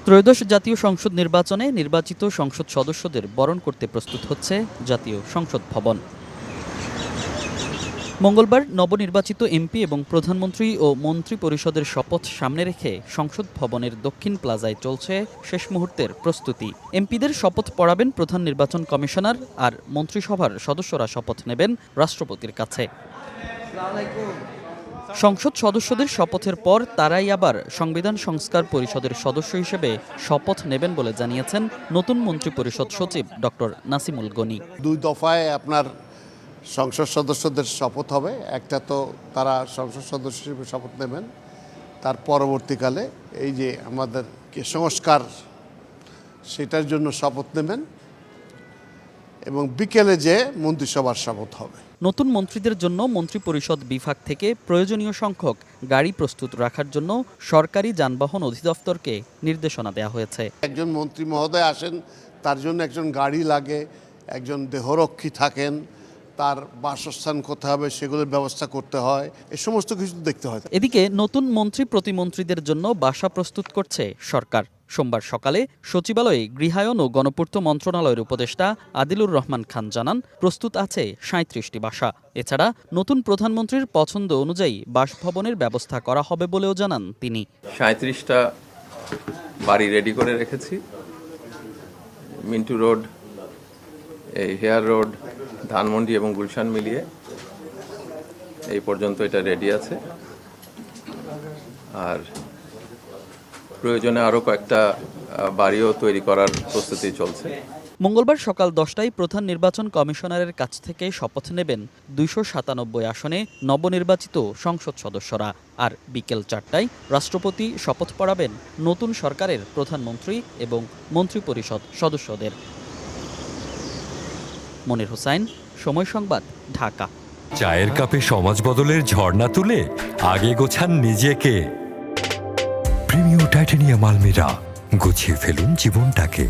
ত্রয়োদশ জাতীয় সংসদ নির্বাচনে নির্বাচিত সংসদ সদস্যদের বরণ করতে প্রস্তুত হচ্ছে জাতীয় সংসদ ভবন। মঙ্গলবার নবনির্বাচিত এমপি এবং প্রধানমন্ত্রী ও মন্ত্রী পরিষদের শপথ সামনে রেখে সংসদ ভবনের দক্ষিণ প্লাজায় চলছে শেষ মুহূর্তের প্রস্তুতি। এমপিদের শপথ পড়াবেন প্রধান নির্বাচন কমিশনার, আর মন্ত্রিসভার সদস্যরা শপথ নেবেন রাষ্ট্রপতির কাছে। সংসদ সদস্যদের শপথের পর তারাই আবার সংবিধান সংস্কার পরিষদের সদস্য হিসেবে শপথ নেবেন বলে জানিয়েছেন নতুন মন্ত্রিপরিষদ সচিব ডক্টর নাসিমুল গনি। 2 দফায় আপনার সংসদ সদস্যদের শপথ হবে। একটা তো তারা সংসদ সদস্য হিসেবে শপথ নেবেন, তার পরবর্তীকালে এই যে আমাদের সংস্কার সেটার জন্য শপথ নেবেন এবং বিকেলে যে মন্ত্রিসভার শপথ হবে। নতুন মন্ত্রীদের জন্য মন্ত্রিপরিষদ বিভাগ থেকে প্রয়োজনীয় সংখ্যক গাড়ি প্রস্তুত রাখার জন্য সরকারি যানবাহন অধিদপ্তরকে নির্দেশনা দেওয়া হয়েছে। একজন মন্ত্রী মহোদয় আসেন, তার জন্য একজন গাড়ি লাগে, একজন দেহরক্ষী থাকেন, তার বাসস্থান কোথায় হবে সেগুলোর ব্যবস্থা করতে হয়, এই সমস্ত কিছু দেখতে হয়। এদিকে নতুন মন্ত্রী প্রতিমন্ত্রীদের জন্য বাসা প্রস্তুত করছে সরকার। সোমবার সকালে সচিবালয়ে গৃহায়ন ও গণপূর্ত মন্ত্রণালয়ের উপদেষ্টা আদিলুর রহমান খান জানান, প্রস্তুত আছে 37টি বাসা। এছাড়া নতুন প্রধানমন্ত্রীর পছন্দ অনুযায়ী বাসভবনের ব্যবস্থা করা হবে বলেও জানান তিনি। 37টা বাড়ি রেডি করে রেখেছি। মিন্টু রোড, এই হেয়ার রোড, ধানমন্ডি এবং গুলশান মিলিয়ে এই পর্যন্ত এটা রেডি আছে। আর প্রয়োজনে আরও কয়েকটা বাড়িও তৈরি করার প্রস্তুতি চলছে। মঙ্গলবার সকাল 10টায় প্রধান নির্বাচন কমিশনারের কাছ থেকে শপথ নেবেন 297 আসনে নবনির্বাচিত সংসদ সদস্যরা, আর বিকেল 4টায় রাষ্ট্রপতি শপথ পড়াবেন নতুন সরকারের প্রধানমন্ত্রী এবং মন্ত্রিপরিষদ সদস্যদের। মনির হোসাইন, সময় সংবাদ, ঢাকা। চায়ের কাপে সমাজ বদলের ঝর্ণা তুলে আগে গোছান নিজেকে। প্রিমিয়াম টাইটানিয়াম আলমিরা, গুছিয়ে ফেলুন জীবনটাকে।